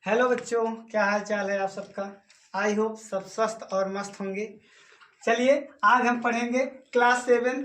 Hello बच्चों, क्या हाल चाल है आप सबका। आई होप सब स्वस्थ और मस्त होंगे। चलिए आज हम पढ़ेंगे क्लास 7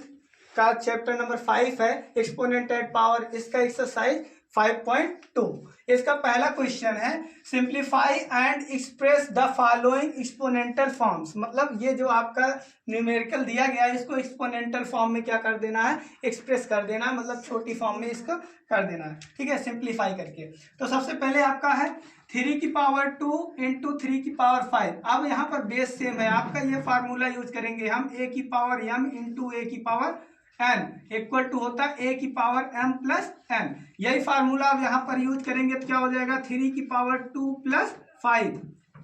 का चैप्टर नंबर 5 है एक्सपोनेंट एट पावर। इसका एक्सरसाइज 5.2। इसका पहला क्वेश्चन है simplify and express the following exponential forms. मतलब ये जो आपका न्यूमेरिकल दिया गया है इसको एक्सपोनेंटल फॉर्म में क्या कर देना है, एक्सप्रेस कर देना है, मतलब छोटी फॉर्म में इसको कर देना है। ठीक है, सिंप्लीफाई करके। तो सबसे पहले आपका है 3 की पावर 2 इंटू 3 की पावर 5। अब यहाँ पर बेस सेम है आपका, ये फार्मूला यूज करेंगे हम a की पावर m इंटू a की पावर n इक्वल टू होता है a की पावर m प्लस n। यही फार्मूला अब यहाँ पर यूज करेंगे तो क्या हो जाएगा 3 की पावर 2 प्लस 5,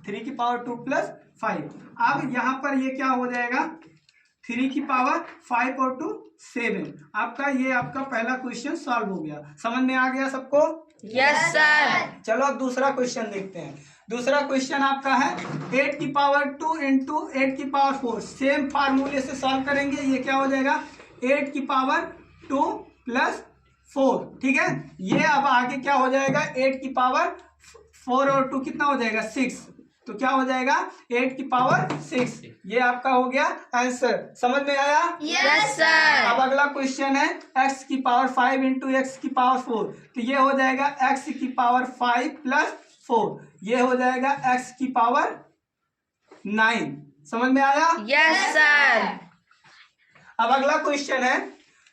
3 की पावर 2 प्लस 5। अब यहाँ पर ये क्या हो जाएगा 3 की पावर 5 और 2 7। आपका ये आपका पहला क्वेश्चन सॉल्व हो गया। समझ में आ गया सबको? Yes sir. चलो अब दूसरा क्वेश्चन देखते हैं। दूसरा क्वेश्चन आपका है 8 की पावर 2 इंटू 8 की पावर 4। सेम फार्मूले से सॉल्व करेंगे। ये क्या हो जाएगा 8 की पावर 2 प्लस 4। ठीक है, ये अब आगे क्या हो जाएगा 8 की पावर 4 और 2 कितना हो जाएगा 6। तो क्या हो जाएगा 8 की पावर 6। ये आपका हो गया आंसर। समझ में आया? Yes sir. अब अगला क्वेश्चन है x की पावर 5 इंटू एक्स की पावर 4। तो ये हो जाएगा x की पावर 5 प्लस 4। ये हो जाएगा x की पावर 9। समझ में आया? Yes sir. अब अगला क्वेश्चन है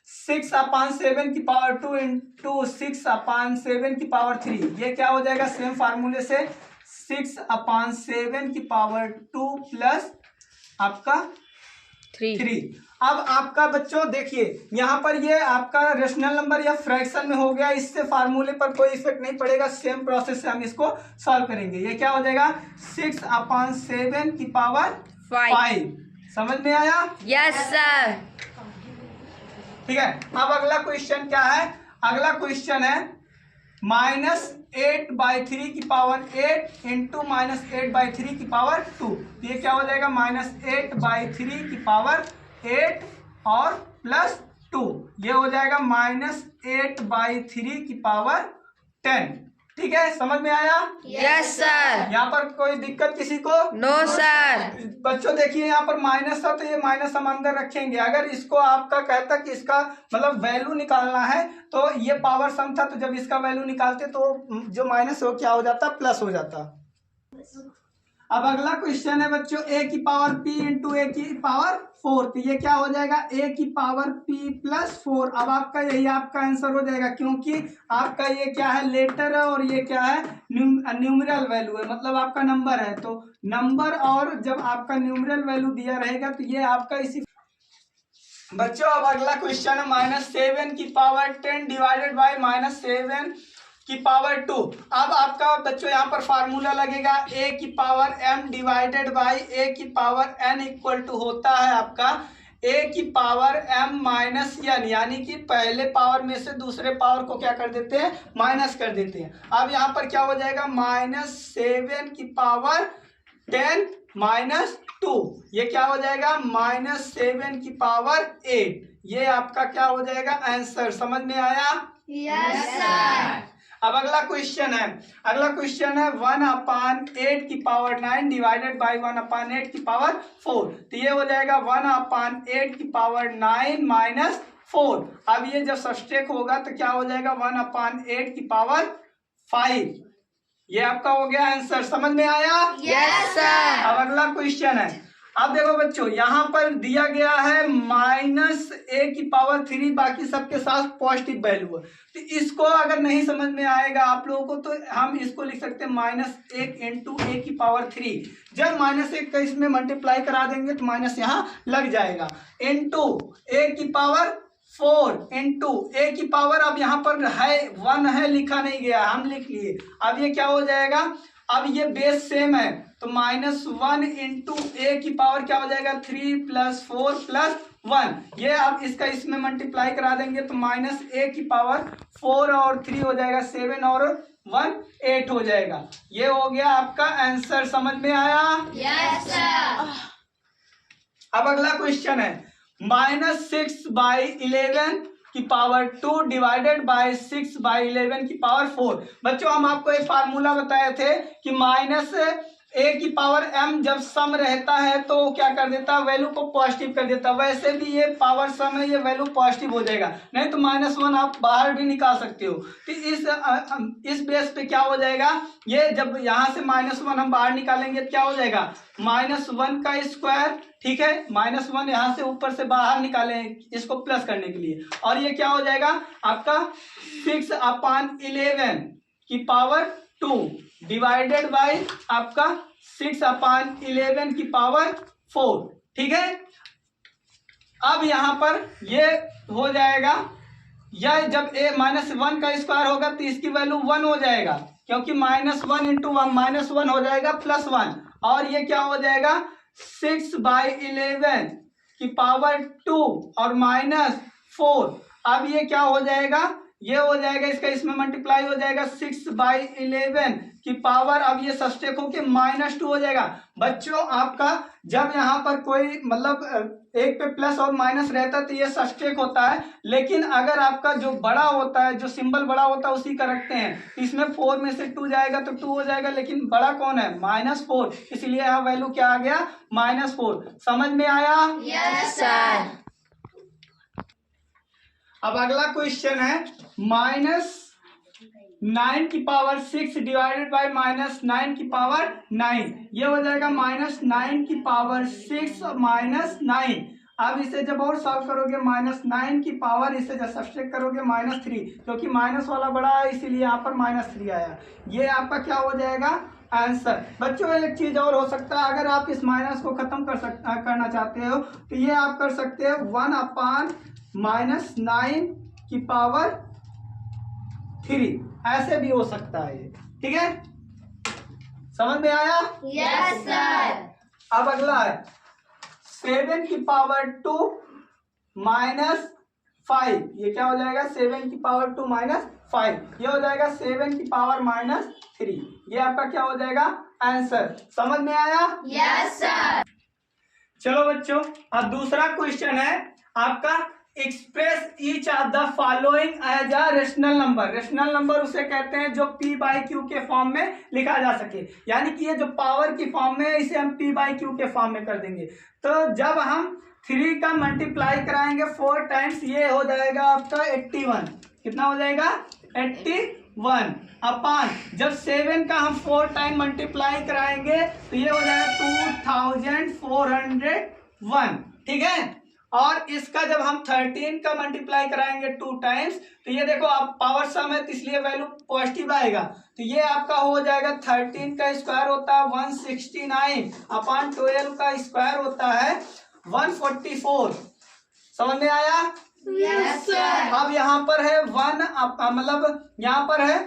6/7 की पावर 2 इंटू 6/7 की पावर 3। ये क्या हो जाएगा सेम फार्मूले से 6/7 की पावर 2 प्लस आपका 3। अब आपका बच्चों देखिए यहाँ पर ये आपका रेशनल नंबर या फ्रैक्शन में हो गया, इससे फार्मूले पर कोई इफेक्ट नहीं पड़ेगा। सेम प्रोसेस से हम इसको सॉल्व करेंगे। ये क्या हो जाएगा 6/7 की पावर 5। समझ में आया? Yes sir. ठीक है, अब अगला क्वेश्चन क्या है? अगला क्वेश्चन है -8/3 की पावर 8 इंटू -8/3 की पावर 2। तो ये क्या हो जाएगा -8/3 की पावर 8 और प्लस 2। ये हो जाएगा -8/3 की पावर 10। ठीक है, समझ में आया? Yes sir. यहाँ पर कोई दिक्कत किसी को? No sir. बच्चों देखिए यहाँ पर माइनस था तो ये माइनस हम अंदर रखेंगे। अगर इसको आपका कहता कि इसका मतलब वैल्यू निकालना है तो ये पावर सम था, तो जब इसका वैल्यू निकालते तो जो माइनस हो क्या हो जाता प्लस हो जाता। अब अगला क्वेश्चन है बच्चों a की पावर p इंटू a की पावर 4। तो ये क्या हो जाएगा a की पावर p प्लस 4। अब आपका यही आपका आंसर हो जाएगा क्योंकि आपका ये क्या है लेटर है और ये क्या है न्यूमरल वैल्यू है, मतलब आपका नंबर है। तो नंबर और जब आपका न्यूमरल वैल्यू दिया रहेगा तो ये आपका इसी। बच्चों अब अगला क्वेश्चन है -7 की पावर 10 डिवाइडेड बाय -7 की पावर 2। अब आपका बच्चों यहाँ पर फार्मूला लगेगा a की power m divided by a की पावर n इक्वल टू होता है आपका a की पावर m माइनस n, यानी कि पहले पावर में से दूसरे पावर को क्या कर देते हैं माइनस कर देते हैं। अब यहाँ पर क्या हो जाएगा -7 की पावर 10 माइनस 2। ये क्या हो जाएगा -7 की पावर 8। ये आपका क्या हो जाएगा आंसर। समझ में आया? Yes sir. अब अगला क्वेश्चन है 1/8 की पावर 9 डिवाइडेड बाय 1/8 की पावर 4। तो ये हो जाएगा 1/8 की पावर 9 माइनस 4। अब ये जब सब्सट्रैक्ट होगा तो क्या हो जाएगा 1/8 की पावर 5। ये आपका हो गया आंसर। समझ में आया? Yes sir. अब अगला क्वेश्चन है। अब देखो बच्चों यहाँ पर दिया गया है -a की पावर 3, बाकी सबके साथ पॉजिटिव वैल्यू है। तो इसको अगर नहीं समझ में आएगा आप लोगों को तो हम इसको लिख सकते हैं -1 इंटू a की पावर 3। जब -1 का इसमें मल्टीप्लाई करा देंगे तो माइनस यहाँ लग जाएगा इंटू a की पावर 4 इंटू a की पावर, अब यहाँ पर है 1 है लिखा नहीं गया, हम लिख लिए। अब ये क्या हो जाएगा, अब ये बेस सेम है तो -1 इंटू a की पावर क्या हो जाएगा 3 प्लस 4 प्लस 1। ये अब इसका इसमें मल्टीप्लाई करा देंगे तो -a की पावर 4 और 3 हो जाएगा 7 और 1 8 हो जाएगा। ये हो गया आपका आंसर। समझ में आया? Yes sir. अब अगला क्वेश्चन है -6/11 की पावर 2 डिवाइडेड बाय 6/11 की पावर 4। बच्चों हम आपको एक फार्मूला बताए थे कि माइनस ए की पावर m जब सम रहता है तो क्या कर देता है, वैल्यू को पॉजिटिव कर देता है। वैसे भी ये पावर सम है, ये वैल्यू पॉजिटिव हो जाएगा, नहीं तो -1 आप बाहर भी निकाल सकते हो। तो इस बेस पे क्या हो जाएगा, ये जब यहाँ से -1 हम बाहर निकालेंगे क्या हो जाएगा, -1 का स्क्वायर, ठीक है, -1 यहाँ से ऊपर से बाहर निकालें इसको प्लस करने के लिए, और ये क्या हो जाएगा आपका 6/11 की पावर 2 डिवाइडेड बाय आपका 6/11 की पावर 4, ठीक है। अब यहां पर ये हो जाएगा, यह जब -1 का स्क्वायर होगा तो इसकी वैल्यू 1 हो जाएगा, क्योंकि -1 × 1 -1 हो जाएगा +1, और ये क्या हो जाएगा 6/11 की पावर 2 और -4। अब ये क्या हो जाएगा, ये हो जाएगा इसका इसमें मल्टीप्लाई हो जाएगा 6/11 की पावर, अब ये सब्सट्रैक्ट होके -2 हो जाएगा। बच्चों आपका जब यहाँ पर कोई मतलब एक पे प्लस और माइनस रहता है तो ये सब्सट्रैक्ट होता है, लेकिन अगर आपका जो बड़ा होता है, जो सिंबल बड़ा होता है उसी का रखते हैं, इसमें 4 में से 2 जाएगा तो 2 हो जाएगा, लेकिन बड़ा कौन है -4, इसलिए यहाँ वैल्यू क्या आ गया -4। समझ में आया? Yes sir. अब अगला क्वेश्चन है -9 की पावर 6 डिवाइडेड बाय -9 की पावर 9। ये हो जाएगा -9 की पावर 6 और -9। अब इसे जब और सॉल्व करोगे -9 की पावर, इसे जब सब्सट्रैक्ट करोगे -3, क्योंकि माइनस वाला बड़ा है इसलिए यहाँ पर -3 आया। ये आपका क्या हो जाएगा आंसर। बच्चों एक चीज और हो सकता है, अगर आप इस माइनस को खत्म करना चाहते हो तो ये आप कर सकते हो 1/-9 की पावर 3, ऐसे भी हो सकता है ये, ठीक है। समझ में आया? Yes sir. अब अगला है 7 की पावर 2 -5। ये क्या हो जाएगा 7 की पावर 2 -5, ये हो जाएगा 7 की पावर -3। ये आपका क्या हो जाएगा आंसर। समझ में आया? Yes sir. चलो बच्चों अब दूसरा क्वेश्चन है आपका, express each of the following as a rational number. Rational number उसे कहते हैं जो p/q के फॉर्म में लिखा जा सके, यानी कि ये जो पावर की फॉर्म में है इसे हम p/q के फॉर्म में कर देंगे। तो जब हम 3 का मल्टीप्लाई कराएंगे 4 टाइम्स, ये हो जाएगा आपका 81। कितना हो जाएगा 81 अपान, जब 7 का हम 4 टाइम मल्टीप्लाई कराएंगे तो ये हो जाएगा 2401, ठीक है। और इसका जब हम 13 का मल्टीप्लाई कराएंगे 2 टाइम्स तो ये देखो आप पावर सम है तो इसलिए वैल्यू पॉजिटिव आएगा, तो ये आपका हो जाएगा 13 का स्क्वायर होता है 169 अपान 12 का स्क्वायर होता है 144। समझ में आया? Yes sir. अब यहाँ पर है 1 मतलब यहाँ पर है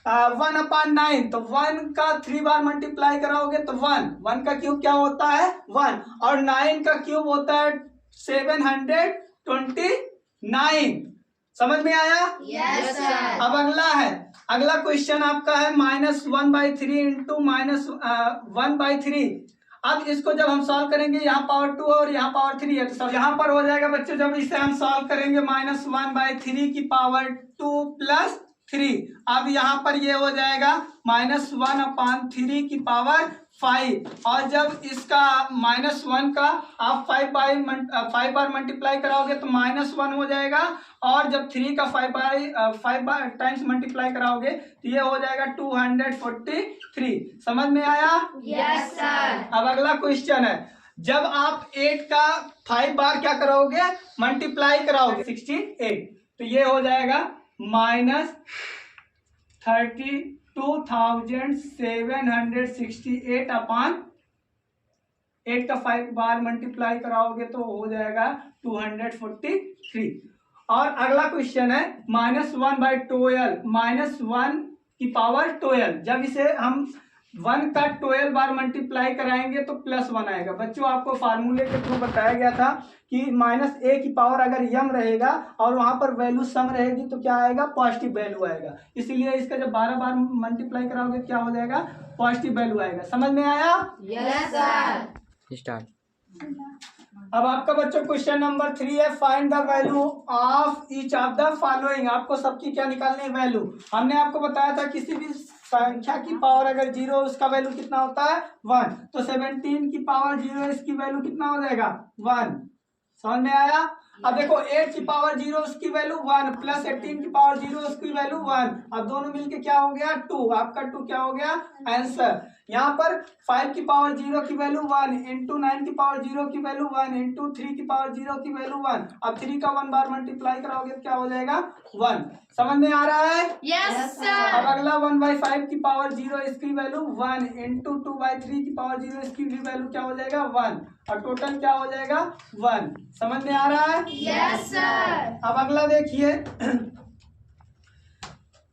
1/9, तो 1 का 3 बार मल्टीप्लाई कराओगे तो 1 का क्यूब क्या होता है 1, और 9 का क्यूब होता है 729। समझ में आया? Yes sir. अब अगला है, अगला क्वेश्चन आपका है -1/3 इंटू -1/3। अब इसको जब हम सॉल्व करेंगे, यहाँ पावर 2 और यहाँ पावर 3 है, तो सब यहाँ पर हो जाएगा बच्चों। जब इसे हम सॉल्व करेंगे -1/3 की पावर 2 + 3, अब यहाँ पर ये हो जाएगा -1/3 की पावर 5, और जब इसका -1 का आप 5 बार मल्टीप्लाई कराओगे तो -1 हो जाएगा, और जब 3 का 5 बार टाइम्स मल्टीप्लाई कराओगे तो ये हो जाएगा 243। समझ में आया? Yes sir. अब अगला क्वेश्चन है, जब आप 8 का 5 बार क्या कराओगे मल्टीप्लाई कराओगे 68, तो ये हो जाएगा -32,768 अपान 8 का 5 बार मल्टीप्लाई कराओगे तो हो जाएगा 243। और अगला क्वेश्चन है -1/12 -1 की पावर 12। जब इसे हम 1 का 12 बार मल्टीप्लाई कराएंगे तो +1 आएगा। बच्चों आपको फार्मूले के थ्रू बताया गया था कि -a की पावर अगर यम रहेगा और वहां पर वैल्यू सम रहेगी तो क्या आएगा पॉजिटिव वैल्यू आएगा, इसीलिए इसका जब 12 बार मल्टीप्लाई कराओगे क्या हो जाएगा पॉजिटिव वैल्यू आएगा। समझ में आया? Yes sir. स्टार्ट। अब आपका बच्चों क्वेश्चन नंबर 3 है, find the value of each of the following. आपको सबकी क्या निकालनी है, वैल्यू। हमने आपको बताया था किसी भी संख्या की पावर अगर 0 उसका वैल्यू कितना होता है 1, तो 17 की पावर 0 इसकी वैल्यू कितना हो जाएगा 1। समझ में आया। अब देखो 8 की पावर 0 उसकी वैल्यू 1 प्लस 18 की पावर 0 उसकी वैल्यू 1। अब दोनों मिलके क्या हो गया 2। आपका 2 क्या हो गया आंसर। यहाँ पर 5 की पावर 0 की वैल्यू 1 इंटू 9 की पावर 0 की वैल्यू 1 इंटू 3 की पावर 0 की वैल्यू 1। अब 3 का 1 बार मल्टीप्लाई कराओगे तो क्या हो जाएगा 1। समझ में आ रहा है। यस अब सर। अगला 1/5 की पावर 0 इसकी वैल्यू 1 इंटू 2/3 की पावर 0 इसकी भी वैल्यू क्या हो जाएगा 1 और टोटल क्या हो जाएगा 1। समझ में आ रहा है। Yes sir. अब अगला देखिए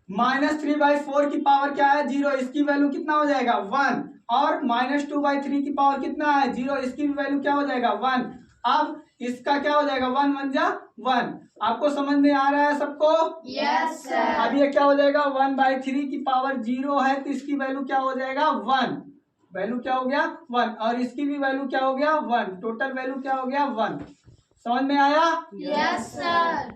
-3/4 की पावर क्या है 0 इसकी वैल्यू कितना हो जाएगा 1 और -2/3 की पावर कितना है 0 इसकी भी वैल्यू क्या हो जाएगा 1। अब इसका क्या हो जाएगा 1 1 जा 1। आपको समझ में आ रहा है सबको। Yes sir. अब ये क्या हो जाएगा 1/3 की पावर 0 है तो इसकी वैल्यू क्या हो जाएगा 1। वैल्यू क्या हो गया 1 और इसकी भी वैल्यू क्या हो गया 1। टोटल वैल्यू क्या हो गया 1। समझ में आया। Yes sir.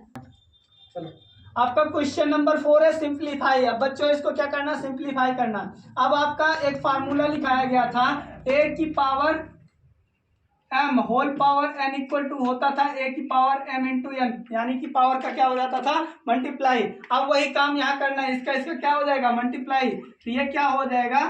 चलो आपका क्वेश्चन नंबर 4 है सिंप्लीफाई। अब बच्चों इसको क्या करना सिंप्लीफाई करना। अब आपका एक फार्मूला लिखाया गया था a की power m whole power n equal to होता था a की पावर m इंटू n, यानी कि पावर का क्या हो जाता था मल्टीप्लाई। अब वही काम यहाँ करना है, इसका इसका क्या हो जाएगा मल्टीप्लाई। तो ये क्या हो जाएगा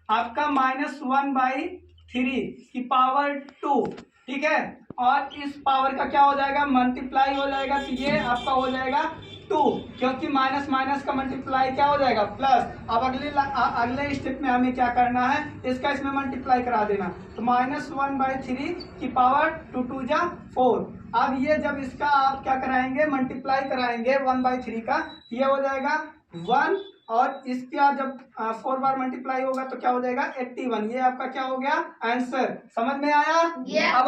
आपका -1/3 की पावर 2, ठीक है। और इस पावर का क्या हो जाएगा मल्टीप्लाई हो जाएगा तो ये आपका हो जाएगा 2, क्योंकि माइनस माइनस का मल्टीप्लाई क्या हो जाएगा प्लस। अब अगले स्टेप में हमें क्या करना है इसका इसमें मल्टीप्लाई करा देना। तो -1/3 की पावर 2 2 जा 4। अब ये जब इसका आप क्या कराएंगे मल्टीप्लाई कराएंगे 1/3 का, ये हो जाएगा 1 और इसका जब 4 बार मल्टीप्लाई होगा तो क्या हो जाएगा 81। ये आपका क्या हो गया आंसर। समझ में आया। Yes. अब